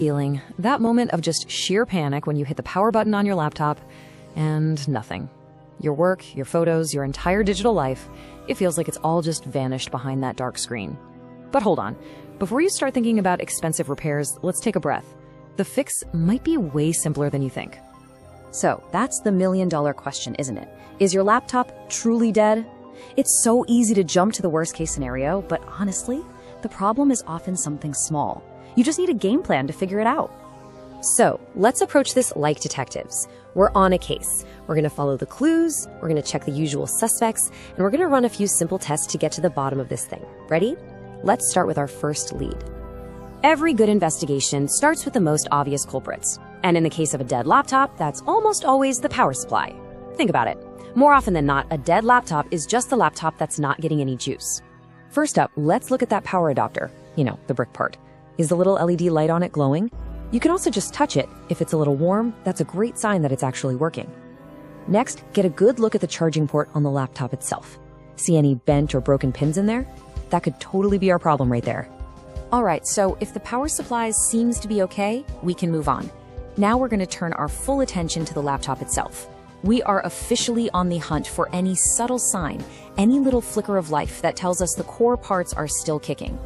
feeling, that moment of just sheer panic when you hit the power button on your laptop and nothing. Your work, your photos, your entire digital life, it feels like it's all just vanished behind that dark screen. But hold on. Before you start thinking about expensive repairs, let's take a breath. The fix might be way simpler than you think. So, that's the million-dollar question, isn't it? Is your laptop truly dead? It's so easy to jump to the worst-case scenario, but honestly, the problem is often something small. You just need a game plan to figure it out. So, let's approach this like detectives. We're on a case. We're going to follow the clues, we're going to check the usual suspects, and we're going to run a few simple tests to get to the bottom of this thing. Ready? Let's start with our first lead. Every good investigation starts with the most obvious culprits. And in the case of a dead laptop, that's almost always the power supply. Think about it. More often than not, a dead laptop is just the laptop that's not getting any juice. First up, let's look at that power adapter. You know, the brick part. Is the little LED light on it glowing? You can also just touch it. If it's a little warm, that's a great sign that it's actually working. Next, get a good look at the charging port on the laptop itself. See any bent or broken pins in there? That could totally be our problem right there. All right, so if the power supply seems to be okay, we can move on. Now we're going to turn our full attention to the laptop itself. We are officially on the hunt for any subtle sign, any little flicker of life that tells us the core parts are still kicking.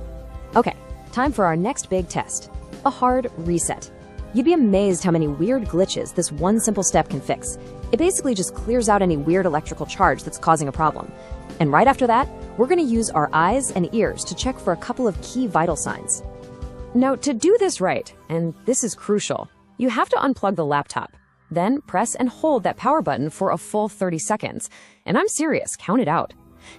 Okay, time for our next big test, a hard reset. You'd be amazed how many weird glitches this one simple step can fix. It basically just clears out any weird electrical charge that's causing a problem. And right after that, we're going to use our eyes and ears to check for a couple of key vital signs. Now, to do this right, and this is crucial, you have to unplug the laptop. Then press and hold that power button for a full 30 seconds. And I'm serious, count it out.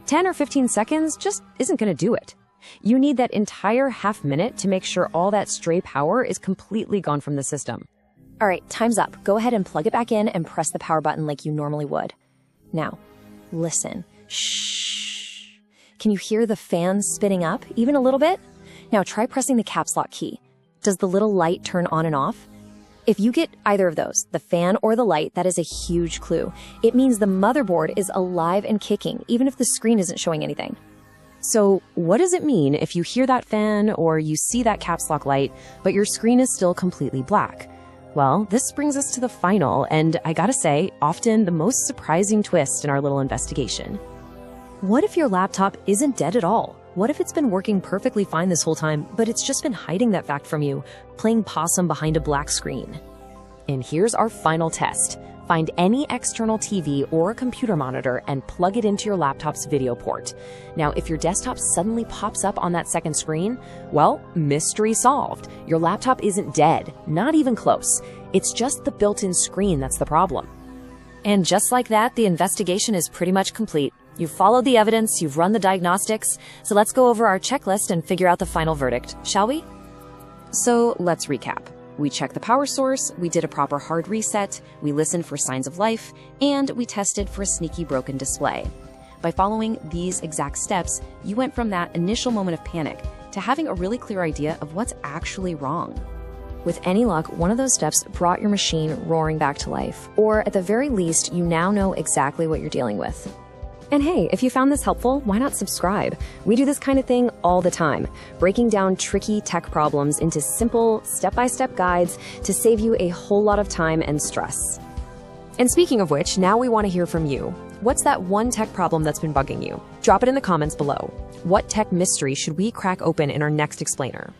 10 or 15 seconds just isn't going to do it. You need that entire half minute to make sure all that stray power is completely gone from the system. All right, time's up. Go ahead and plug it back in and press the power button like you normally would. Now, listen. Shh. Can you hear the fan spinning up even a little bit? Now try pressing the caps lock key. Does the little light turn on and off? If you get either of those, the fan or the light, that is a huge clue. It means the motherboard is alive and kicking, even if the screen isn't showing anything. So what does it mean if you hear that fan or you see that caps lock light, but your screen is still completely black? Well, this brings us to the final, and I gotta say, often the most surprising twist in our little investigation. What if your laptop isn't dead at all? What if it's been working perfectly fine this whole time, but it's just been hiding that fact from you, playing possum behind a black screen? And here's our final test. Find any external TV or computer monitor and plug it into your laptop's video port. Now, if your desktop suddenly pops up on that second screen, well, mystery solved. Your laptop isn't dead, not even close. It's just the built-in screen that's the problem. And just like that, the investigation is pretty much complete. You've followed the evidence, you've run the diagnostics, so let's go over our checklist and figure out the final verdict, shall we? So let's recap. We checked the power source, we did a proper hard reset, we listened for signs of life, and we tested for a sneaky broken display. By following these exact steps, you went from that initial moment of panic to having a really clear idea of what's actually wrong. With any luck, one of those steps brought your machine roaring back to life, or at the very least, you now know exactly what you're dealing with. And hey, if you found this helpful, why not subscribe? We do this kind of thing all the time, breaking down tricky tech problems into simple, step-by-step guides to save you a whole lot of time and stress. And speaking of which, now we want to hear from you. What's that one tech problem that's been bugging you? Drop it in the comments below. What tech mystery should we crack open in our next explainer?